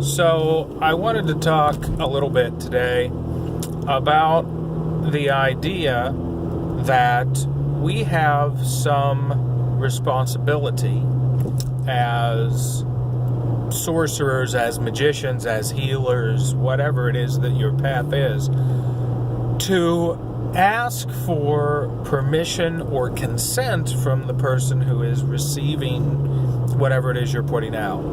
So I wanted to talk a little bit today about the idea that we have some responsibility as sorcerers, as magicians, as healers, whatever it is that your path is, to ask for permission or consent from the person who is receiving whatever it is you're putting out.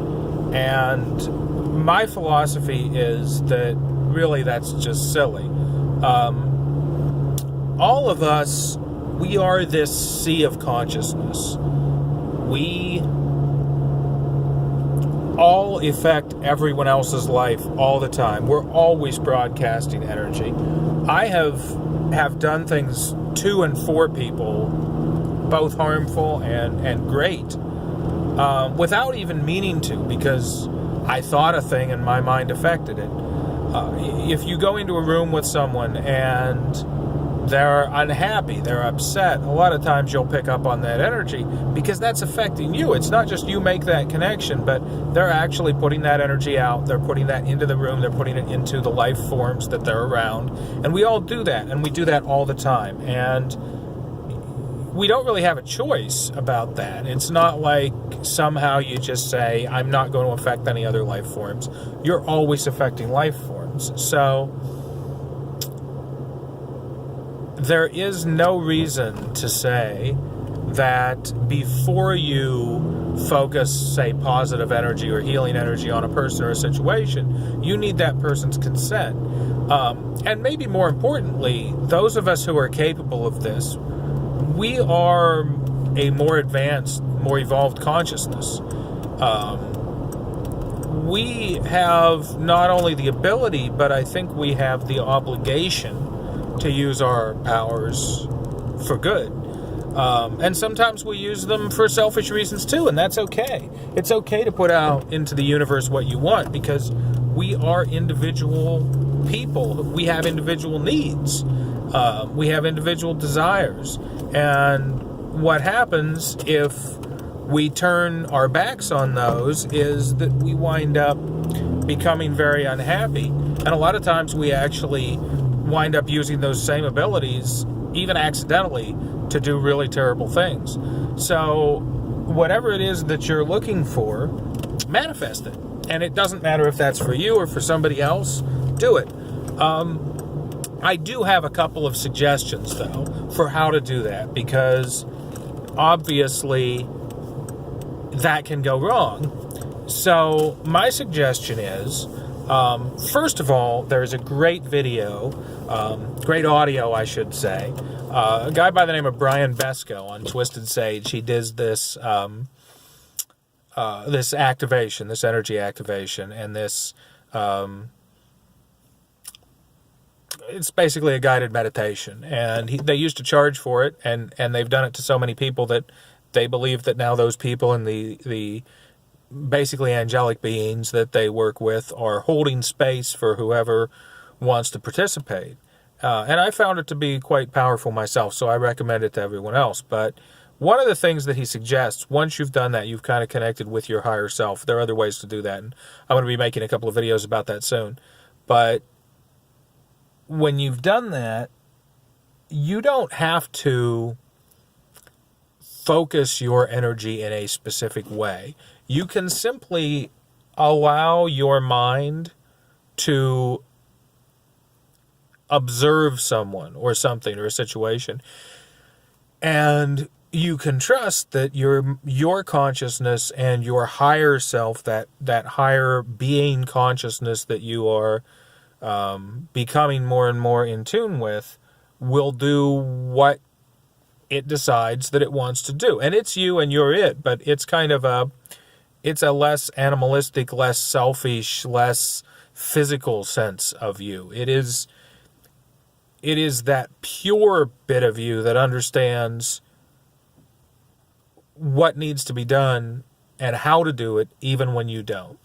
And my philosophy is that really that's just silly. All of us, we are this sea of consciousness. We all affect everyone else's life all the time. We're always broadcasting energy. I have done things to and for people, both harmful and great, without even meaning to, because I thought a thing and my mind affected it. If you go into a room with someone and they're unhappy, they're upset, a lot of times you'll pick up on that energy because that's affecting you. It's not just you make that connection, but they're actually putting that energy out. They're putting that into the room. They're putting it into the life forms that they're around. And we all do that, and we do that all the time. And we don't really have a choice about that. It's not like somehow you just say, I'm not going to affect any other life forms. You're always affecting life forms. So there is no reason to say that before you focus, say, positive energy or healing energy on a person or a situation, you need that person's consent. And maybe more importantly, those of us who are capable of this, we are a more advanced, more evolved consciousness. We have not only the ability, but I think we have the obligation to use our powers for good. And sometimes we use them for selfish reasons too, and that's okay. It's okay to put out into the universe what you want, because we are individual people. We have individual needs. We have individual desires. And what happens if we turn our backs on those is that we wind up becoming very unhappy. And a lot of times we actually wind up using those same abilities, even accidentally, to do really terrible things. So whatever it is that you're looking for, manifest it. And it doesn't matter if that's for you or for somebody else, do it. I do have a couple of suggestions, though, for how to do that, because obviously that can go wrong. So my suggestion is, first of all, there's a great video, great audio, I should say. A guy by the name of Brian Besko on Twisted Sage, he does this this activation, this energy activation, and this it's basically a guided meditation, and they used to charge for it, and they've done it to so many people that they believe that now those people and the basically angelic beings that they work with are holding space for whoever wants to participate. And I found it to be quite powerful myself, so I recommend it to everyone else. But one of the things that he suggests, once you've done that, you've kind of connected with your higher self. There are other ways to do that, and I'm going to be making a couple of videos about that soon. But when you've done that, you don't have to focus your energy in a specific way. You can simply allow your mind to observe someone or something or a situation, and you can trust that your consciousness and your higher self, that higher being consciousness that you are becoming more and more in tune with, will do what it decides that it wants to do. And it's you and you're it, but it's kind of it's a less animalistic, less selfish, less physical sense of you. It is that pure bit of you that understands what needs to be done and how to do it, even when you don't.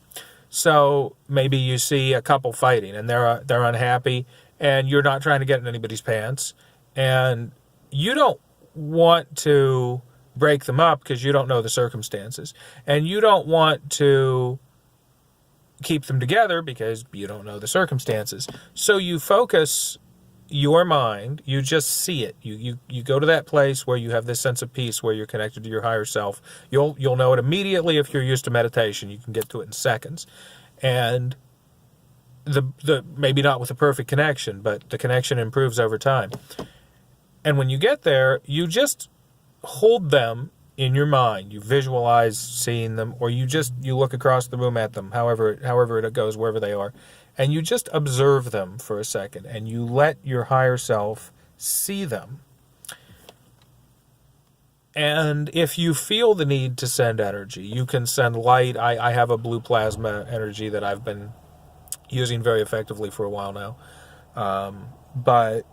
So maybe you see a couple fighting and they're unhappy, and you're not trying to get in anybody's pants, and you don't want to break them up because you don't know the circumstances, and you don't want to keep them together because you don't know the circumstances. So you focus your mind, you just see it. You go to that place where you have this sense of peace, where you're connected to your higher self. You'll know it immediately if you're used to meditation. You can get to it in seconds. And the maybe not with a perfect connection, but the connection improves over time. And when you get there, you just hold them in your mind. You visualize seeing them, or you look across the room at them, however it goes, wherever they are. And you just observe them for a second, and you let your higher self see them. And if you feel the need to send energy, you can send light. I have a blue plasma energy that I've been using very effectively for a while now. But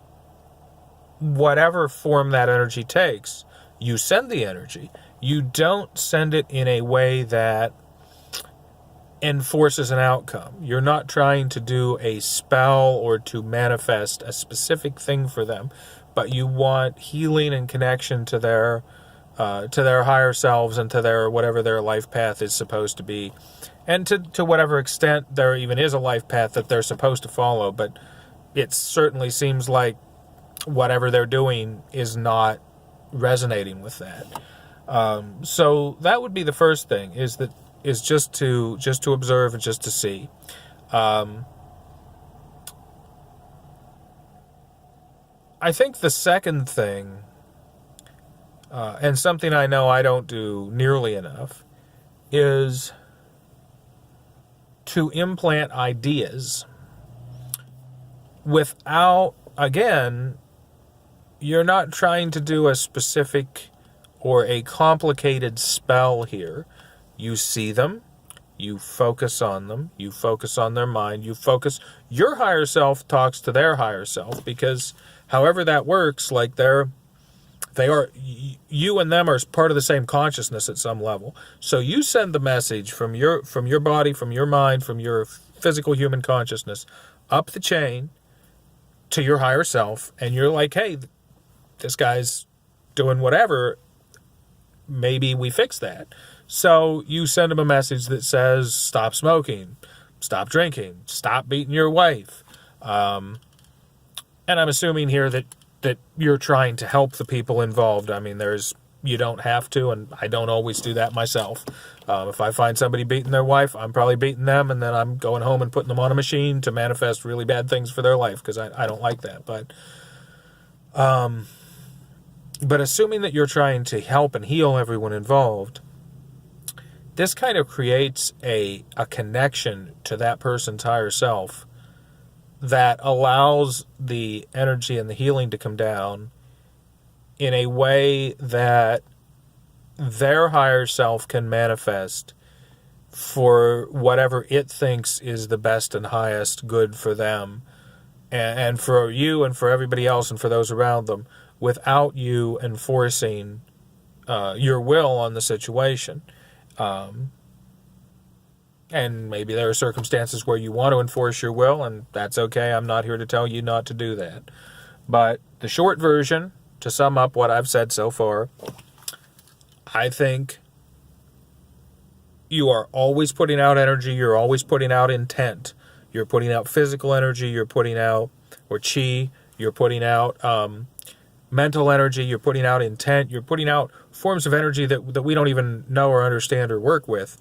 whatever form that energy takes, you send the energy. You don't send it in a way that enforces an outcome. You're not trying to do a spell or to manifest a specific thing for them, but you want healing and connection to their higher selves and to their whatever their life path is supposed to be, and to whatever extent there even is a life path that they're supposed to follow. But it certainly seems like whatever they're doing is not resonating with that. So that would be the first thing, is just to observe and just to see. I think the second thing, and something I know I don't do nearly enough, is to implant ideas without, again, you're not trying to do a specific or a complicated spell here. You see them, you focus on them, you focus on their mind, your higher self talks to their higher self, because however that works, like you and them are part of the same consciousness at some level. So you send the message from your body, from your mind, from your physical human consciousness up the chain to your higher self, and you're like, hey, this guy's doing whatever, maybe we fix that. So you send him a message that says, stop smoking, stop drinking, stop beating your wife. And I'm assuming here that you're trying to help the people involved. I mean, you don't have to, and I don't always do that myself. If I find somebody beating their wife, I'm probably beating them, and then I'm going home and putting them on a machine to manifest really bad things for their life, because I don't like that. But assuming that you're trying to help and heal everyone involved, this kind of creates a connection to that person's higher self that allows the energy and the healing to come down in a way that their higher self can manifest for whatever it thinks is the best and highest good for them and for you and for everybody else and for those around them, without you enforcing your will on the situation. And maybe there are circumstances where you want to enforce your will, and that's okay. I'm not here to tell you not to do that. But the short version, to sum up what I've said so far, I think you are always putting out energy. You're always putting out intent. You're putting out physical energy. You're putting out, or chi. You're putting out mental energy. You're putting out intent. You're putting out forms of energy that we don't even know or understand or work with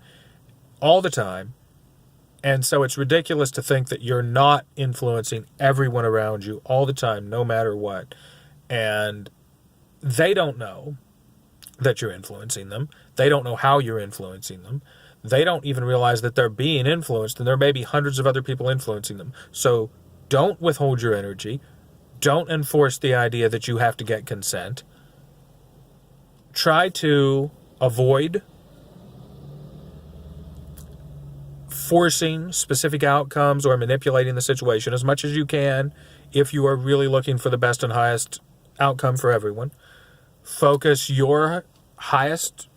all the time. And so it's ridiculous to think that you're not influencing everyone around you all the time, no matter what. And they don't know that you're influencing them. They don't know how you're influencing them. They don't even realize that they're being influenced, and there may be hundreds of other people influencing them. So don't withhold your energy. Don't enforce the idea that you have to get consent. Try to avoid forcing specific outcomes or manipulating the situation as much as you can if you are really looking for the best and highest outcome for everyone. Focus your highest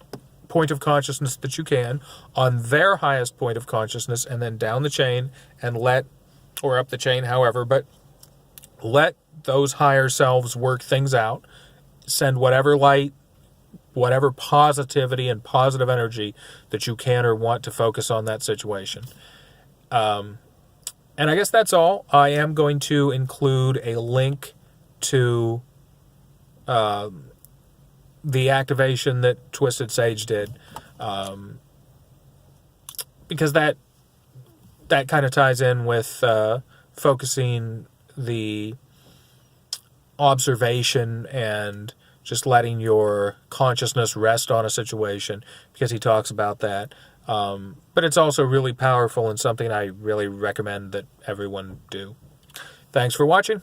point of consciousness that you can on their highest point of consciousness, and then down the chain and or up the chain, however, but let those higher selves work things out. Send whatever light, whatever positivity and positive energy that you can or want to focus on that situation. And I guess that's all. I am going to include a link to the activation that Twisted Sage did, because that kind of ties in with focusing the observation and just letting your consciousness rest on a situation, because he talks about that. But it's also really powerful and something I really recommend that everyone do. Thanks for watching.